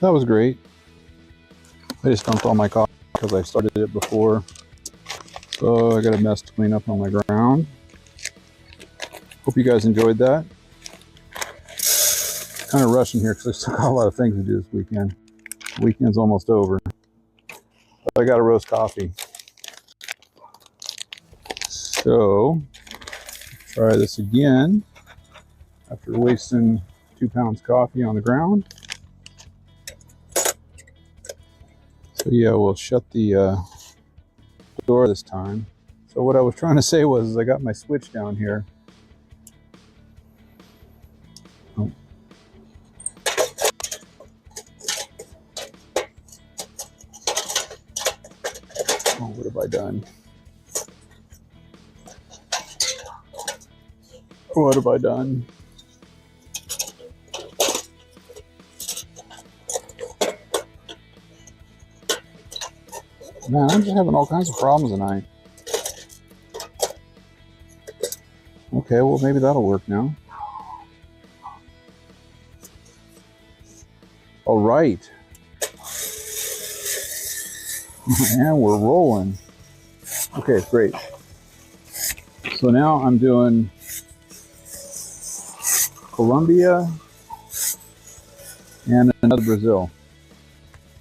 That was great. I just dumped all my coffee because I started it before. So I got a mess to clean up on my ground. Hope you guys enjoyed that. Kind of rushing here because I still got a lot of things to do this weekend. The weekend's almost over. But I got a roast coffee. So, try this again after wasting 2 pounds coffee on the ground. So yeah, we'll shut the door this time. So what I was trying to say was I got my switch down here. Oh. Oh, what have I done? What have I done? Man, I'm just having all kinds of problems tonight. Okay, well maybe that'll work now. All right. And we're rolling. Okay, great. So now I'm doing Colombia and another Brazil.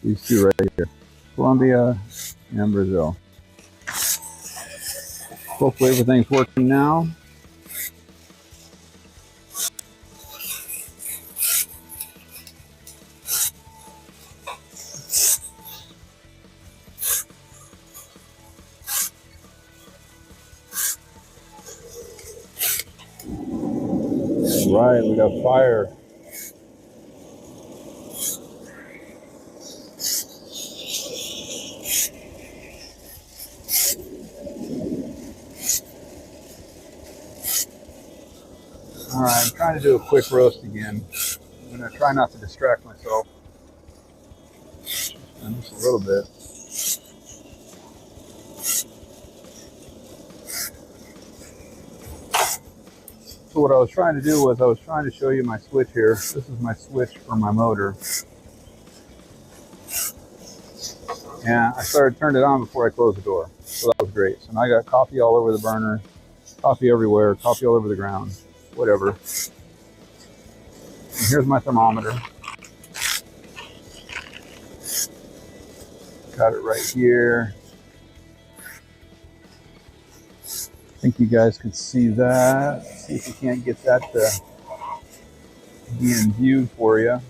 These two right here. Colombia and Brazil. Hopefully everything's working now. Right, we got fire. All right, I'm trying to do a quick roast again. I'm going to try not to distract myself. And just a little bit. So what I was trying to do was I was trying to show you my switch here. This is my switch for my motor. And I turned it on before I closed the door. So that was great. So now I got coffee all over the burner, coffee everywhere, coffee all over the ground, whatever. And here's my thermometer. Got it right here. I think you guys can see that. See if you can't get that to be in view for you.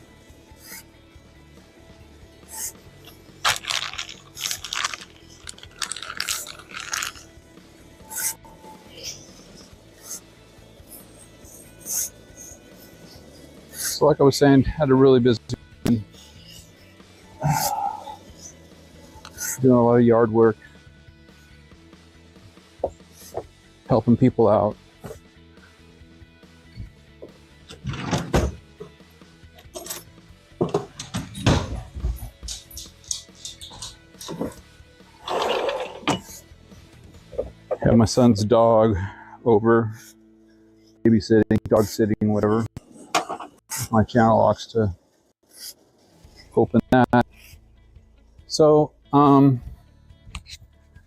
So like I was saying, had a really busy weekend. Doing a lot of yard work. Helping people out. Have my son's dog over, babysitting, dog sitting, whatever. My channel locks to open that. So,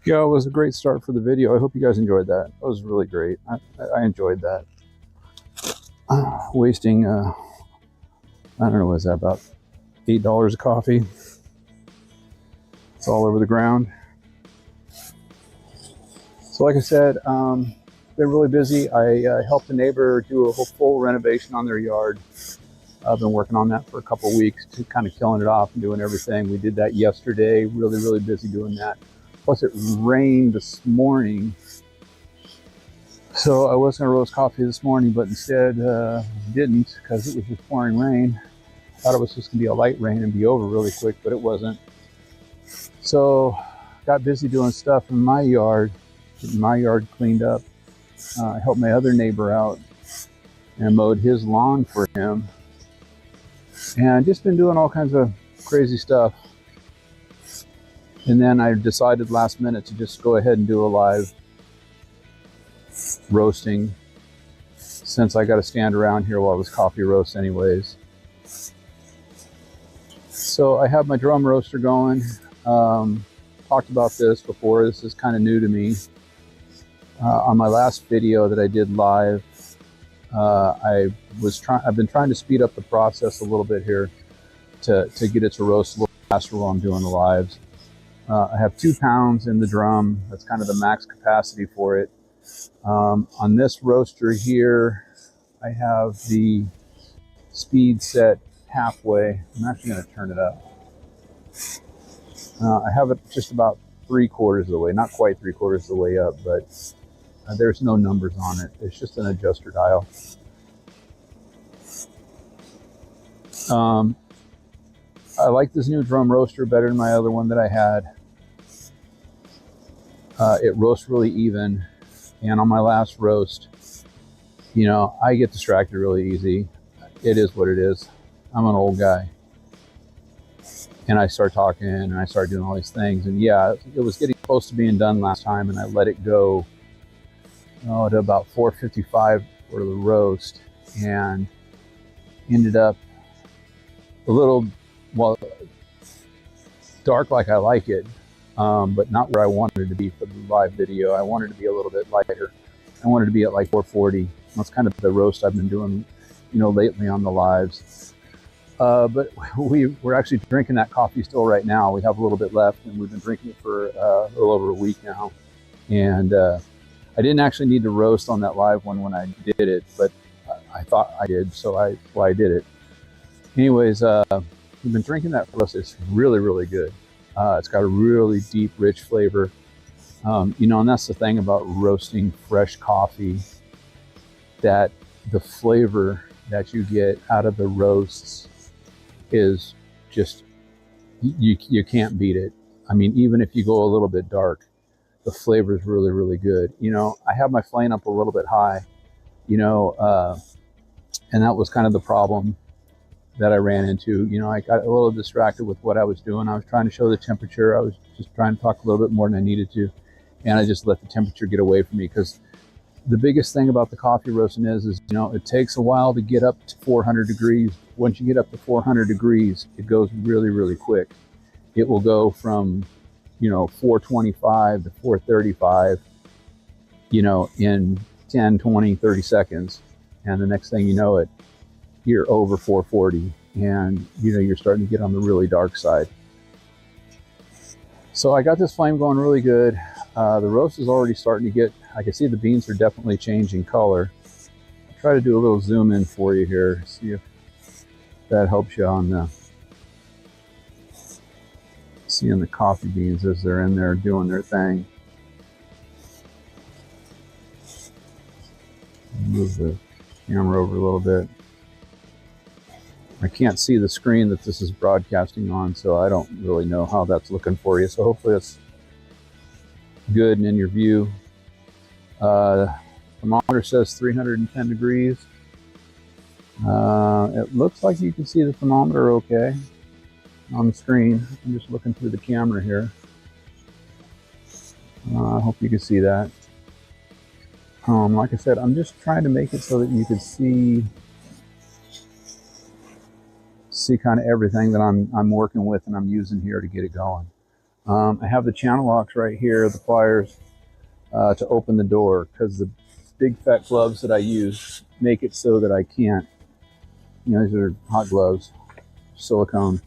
yeah, it was a great start for the video. I hope you guys enjoyed that. It was really great. I enjoyed that. Wasting, I don't know, what is that, about $8 of coffee? It's all over the ground. So like I said, been really busy. I helped a neighbor do a whole full renovation on their yard. I've been working on that for a couple of weeks, to kind of killing it off and doing everything. We did that yesterday. Really, really busy doing that. Plus it rained this morning. So I was going to roast coffee this morning, but instead didn't, because it was just pouring rain. I thought it was just going to be a light rain and be over really quick, but it wasn't. So got busy doing stuff in my yard, getting my yard cleaned up. I helped my other neighbor out and mowed his lawn for him. And just been doing all kinds of crazy stuff. And then I decided last minute to just go ahead and do a live roasting, since I got to stand around here while this coffee roasts anyways. So I have my drum roaster going. Talked about this before. This is kind of new to me. On my last video that I did live, I've been trying to speed up the process a little bit here to get it to roast a little faster while I'm doing the lives. I have 2 pounds in the drum. That's kind of the max capacity for it. On this roaster here, I have the speed set halfway. I'm actually going to turn it up. I have it just about 3/4 of the way, not quite 3/4 of the way up, but there's no numbers on it. It's just an adjuster dial. I like this new drum roaster better than my other one that I had. It roasts really even, and on my last roast, you know, I get distracted really easy. It is what it is. I'm an old guy, and I start talking and I start doing all these things, and yeah, it was getting close to being done last time, and I let it go to about 4:55 for the roast, and ended up a little, well, dark like I like it, but not where I wanted it to be for the live video. I wanted it to be a little bit lighter. I wanted to be at like 440. That's kind of the roast I've been doing, you know, lately on the lives. But we're actually drinking that coffee still right now. We have a little bit left, and we've been drinking it for a little over a week now. And I didn't actually need to roast on that live one when I did it, but I thought I did, so I did it. Anyways, we've been drinking that roast. It's really, really good. It's got a really deep, rich flavor. You know, and that's the thing about roasting fresh coffee, that the flavor that you get out of the roasts is just, you can't beat it. I mean, even if you go a little bit dark, the flavor is really, really good. You know, I have my flame up a little bit high, you know, and that was kind of the problem that I ran into. You know, I got a little distracted with what I was doing. I was trying to show the temperature. I was just trying to talk a little bit more than I needed to. And I just let the temperature get away from me, because the biggest thing about the coffee roasting is, you know, it takes a while to get up to 400 degrees. Once you get up to 400 degrees, it goes really, really quick. It will go from, you know, 425 to 435, you know, in 10, 20, 30 seconds. And the next thing you know it, you're over 440, and, you know, you're starting to get on the really dark side. So I got this flame going really good. The roast is already starting to get, I can see the beans are definitely changing color. I'll try to do a little zoom in for you here, see if that helps you on seeing the coffee beans as they're in there doing their thing. Move the camera over a little bit. I can't see the screen that this is broadcasting on, so I don't really know how that's looking for you. So hopefully it's good and in your view. Thermometer says 310 degrees. It looks like you can see the thermometer okay on the screen. I'm just looking through the camera here. I hope you can see that. Like I said, I'm just trying to make it so that you can see kind of everything that I'm working with and I'm using here to get it going. I have the channel locks right here, the pliers, to open the door, because the big fat gloves that I use make it so that I can't, you know, these are hot gloves, silicone.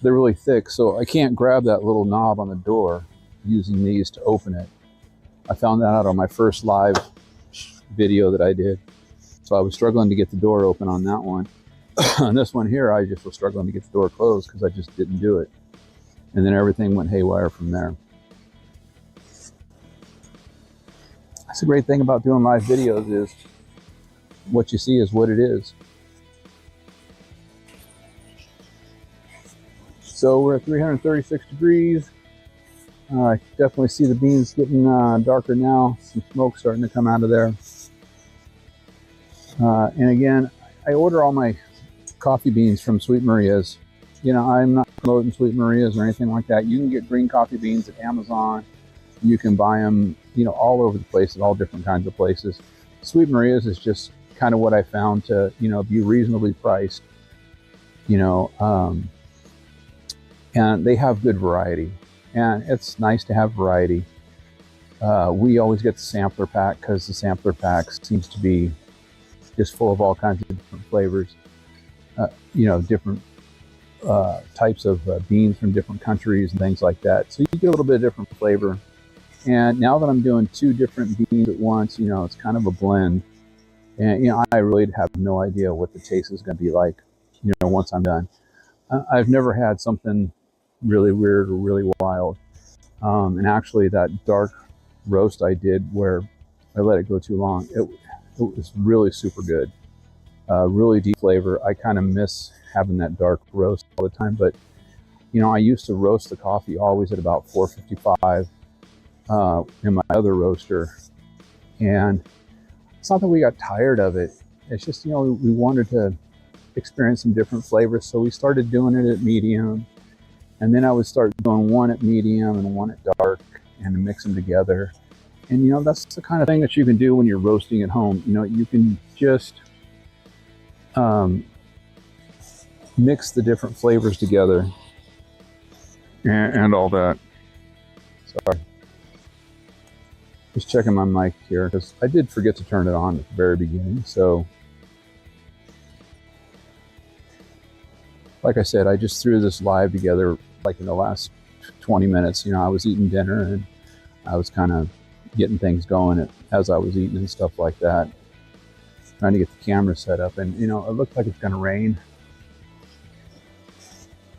They're really thick, so I can't grab that little knob on the door using these to open it. I found that out on my first live video that I did. So I was struggling to get the door open on that one. On this one here, I just was struggling to get the door closed because I just didn't do it. And then everything went haywire from there. That's the great thing about doing live videos, is what you see is what it is. So we're at 336 degrees. I definitely see the beans getting darker now. Some smoke starting to come out of there. And again, I order all my coffee beans from Sweet Maria's. You know, I'm not promoting Sweet Maria's or anything like that. You can get green coffee beans at Amazon. You can buy them, you know, all over the place at all different kinds of places. Sweet Maria's is just kind of what I found to, you know, be reasonably priced. You know, and they have good variety, and it's nice to have variety. We always get the sampler pack because the sampler pack seems to be just full of all kinds of different flavors, different types of beans from different countries and things like that. So you get a little bit of different flavor. And now that I'm doing 2 different beans at once, it's kind of a blend. And, I really have no idea what the taste is going to be like, once I'm done. I've never had something really weird or really wild. And actually that dark roast I did where I let it go too long, it was really super good. Really deep flavor. I kind of miss having that dark roast all the time, but I used to roast the coffee always at about 455 in my other roaster, and it's not that we got tired of it. It's just we wanted to experience some different flavors, so we started doing it at medium, and then I would start doing one at medium and one at dark and mix them together. And that's the kind of thing that you can do when you're roasting at home. You can just mix the different flavors together and all that. Sorry, just checking my mic here because I did forget to turn it on at the very beginning. So like I said, I just threw this live together like in the last 20 minutes. I was eating dinner and I was kind of getting things going as I was eating and stuff like that, trying to get the camera set up. And it looked like it's going to rain.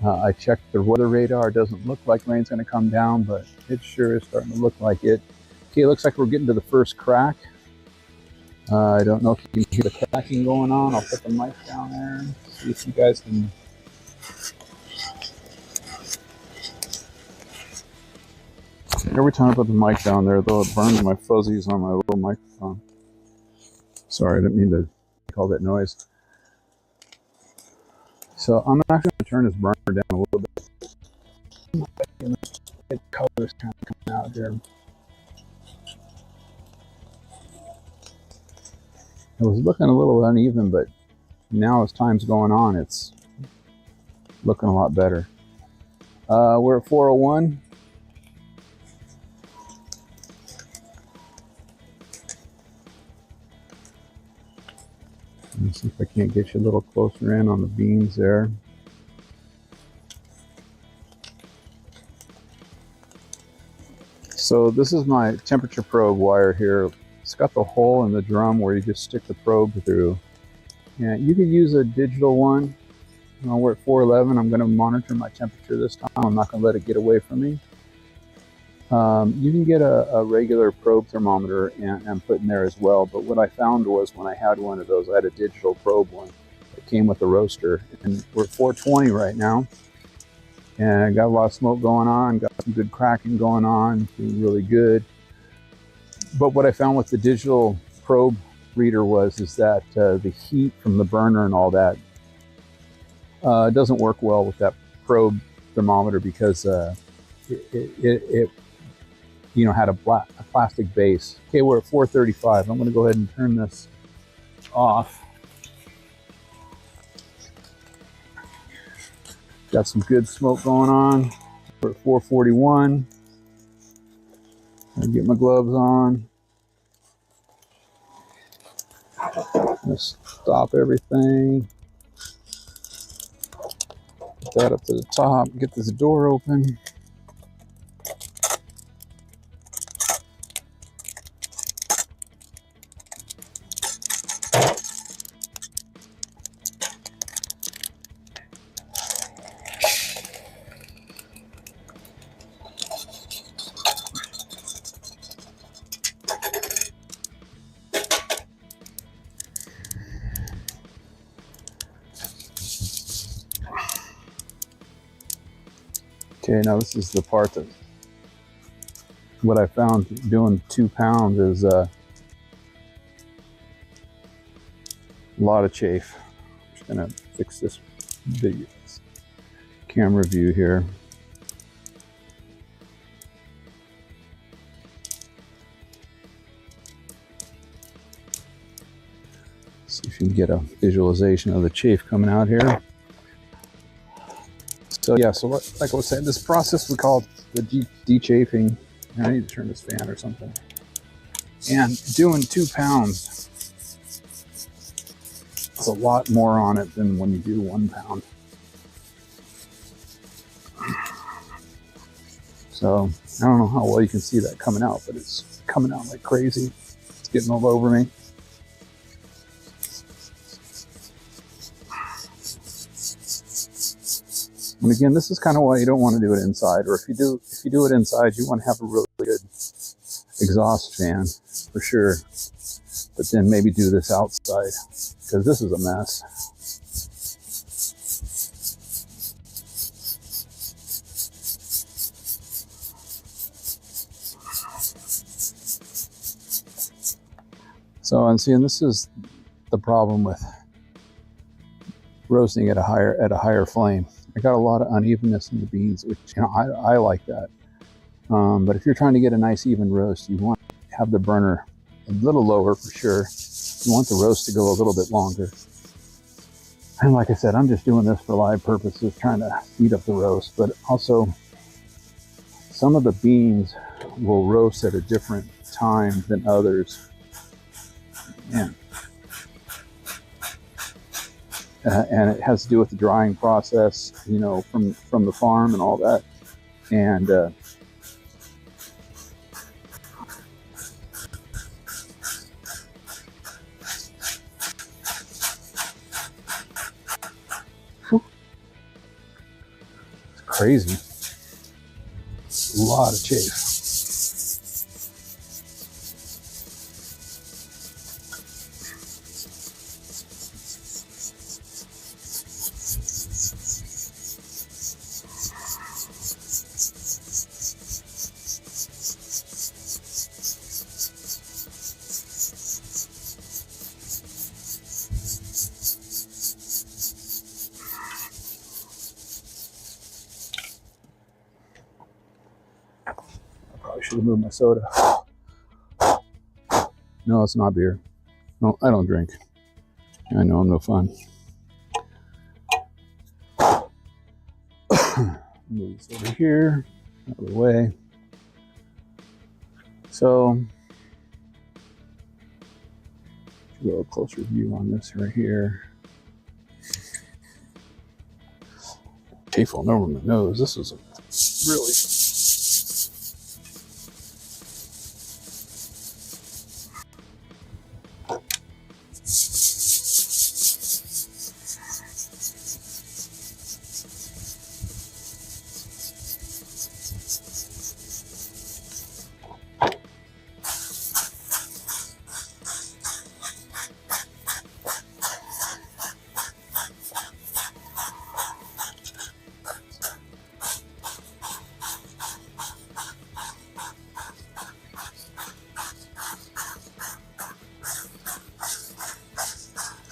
I checked the weather radar. It doesn't look like rain's going to come down, but it sure is starting to look like it. Okay, it looks like we're getting to the first crack. I don't know if you can hear the cracking going on. I'll put the mic down there and see if you guys can. Every time I put the mic down there, though, it burns my fuzzies on my little microphone. Sorry, I didn't mean to make all that noise. So I'm actually going to turn this burner down a little bit. The colors kind of coming out here. It was looking a little uneven, but now as time's going on, it's looking a lot better. We're at 401. Let me see if I can't get you a little closer in on the beans there. So this is my temperature probe wire here. It's got the hole in the drum where you just stick the probe through. And you could use a digital one. We're at 411. I'm going to monitor my temperature this time. I'm not going to let it get away from me. You can get a regular probe thermometer and put in there as well. But what I found was when I had one of those, I had a digital probe one that came with the roaster. And we're at 420 right now. And I got a lot of smoke going on, got some good cracking going on, feeling really good. But what I found with the digital probe reader is that the heat from the burner and all that doesn't work well with that probe thermometer because it had a plastic base. Okay, we're at 435. I'm going to go ahead and turn this off. Got some good smoke going on. We're at 441. I'll get my gloves on. Just stop everything. Put that up to the top. Get this door open. Okay, now this is the part that what I found doing 2 pounds is a lot of chafe. I'm just gonna fix this big camera view here. See if you can get a visualization of the chafe coming out here. So yeah, so like I was saying, this process we call the de-chafing. I need to turn this fan or something. And doing 2 pounds, it's a lot more on it than when you do 1 pound. So I don't know how well you can see that coming out, but it's coming out like crazy. It's getting all over me. And again, this is kind of why you don't want to do it inside, or if you do it inside, you want to have a really good exhaust fan for sure. But then maybe do this outside, because this is a mess. So I'm seeing this is the problem with roasting at a higher flame. I got a lot of unevenness in the beans, which I like that. But if you're trying to get a nice even roast, you want to have the burner a little lower for sure. You want the roast to go a little bit longer. And like I said, I'm just doing this for live purposes, trying to speed up the roast. But also, some of the beans will roast at a different time than others. Yeah. And it has to do with the drying process, from the farm and all that. And it's crazy. A lot of chafe. I should have moved my soda. No, it's not beer. No, I don't drink. I know I'm no fun. Move this over here, out of the way. So, a little closer view on this right here. Chafe all over my nose. This is really.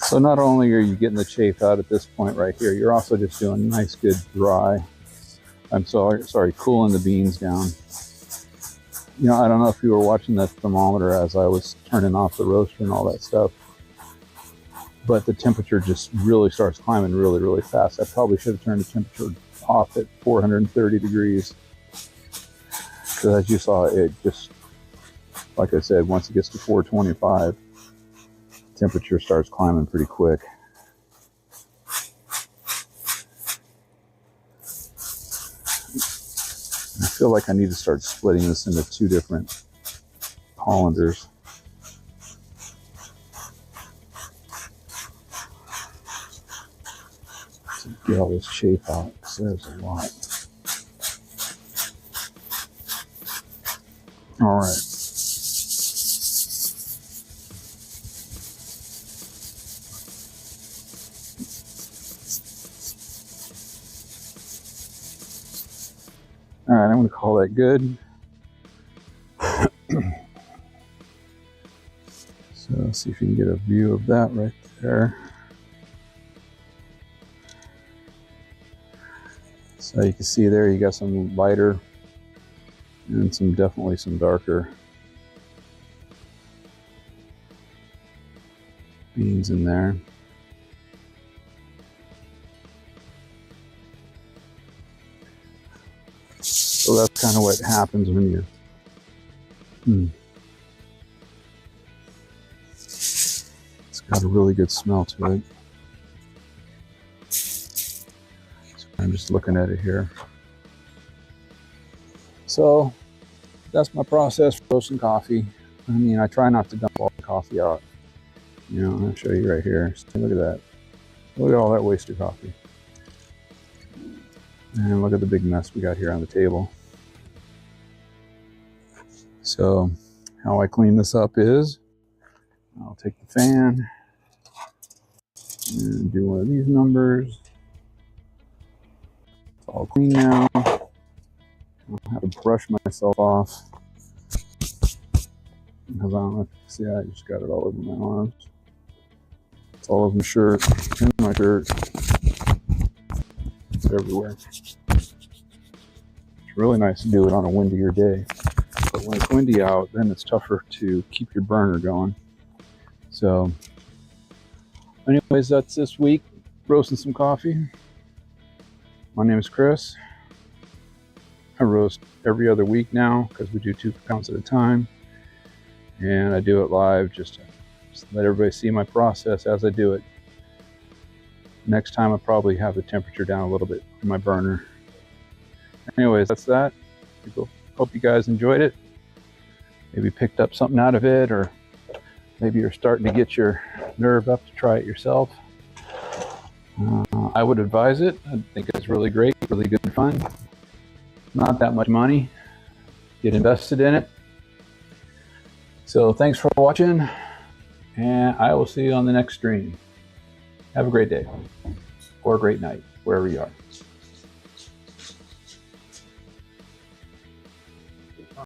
So not only are you getting the chafe out at this point right here, you're also just doing nice, good dry. Cooling the beans down. I don't know if you were watching the thermometer as I was turning off the roaster and all that stuff, but the temperature just really starts climbing really, really fast. I probably should have turned the temperature off at 430 degrees. Because as you saw, it just, like I said, once it gets to 425, temperature starts climbing pretty quick. I feel like I need to start splitting this into 2 different colanders. To get all this chafe out, because there's a lot. All right. All right, I'm going to call that good. So let's see if you can get a view of that right there. So you can see there, you got some lighter and definitely some darker beans in there. So that's kind of what happens when you It's got a really good smell to it. So I'm just looking at it here. So that's my process for roasting coffee. I mean, I try not to dump all the coffee out. You know, I'll show you right here. So look at that. Look at all that wasted coffee. And look at the big mess we got here on the table. So how I clean this up is I'll take the fan and do one of these numbers. It's all clean now. I'll have to brush myself off because I don't know if you see, I just got it all over my arms. It's all over my shirt, in my shirt. It's everywhere. It's really nice to do it on a windier day. But when it's windy out, then it's tougher to keep your burner going. So anyways, that's this week, roasting some coffee. My name is Chris. I roast every other week now because we do 2 pounds at a time. And I do it live just to let everybody see my process as I do it. Next time I'll probably have the temperature down a little bit in my burner. Anyways, that's that. Hope you guys enjoyed it. Maybe picked up something out of it, or maybe you're starting to get your nerve up to try it yourself. I would advise it. I think it's really great, really good and fun. Not that much money. Get invested in it. So thanks for watching, and I will see you on the next stream. Have a great day or a great night, wherever you are.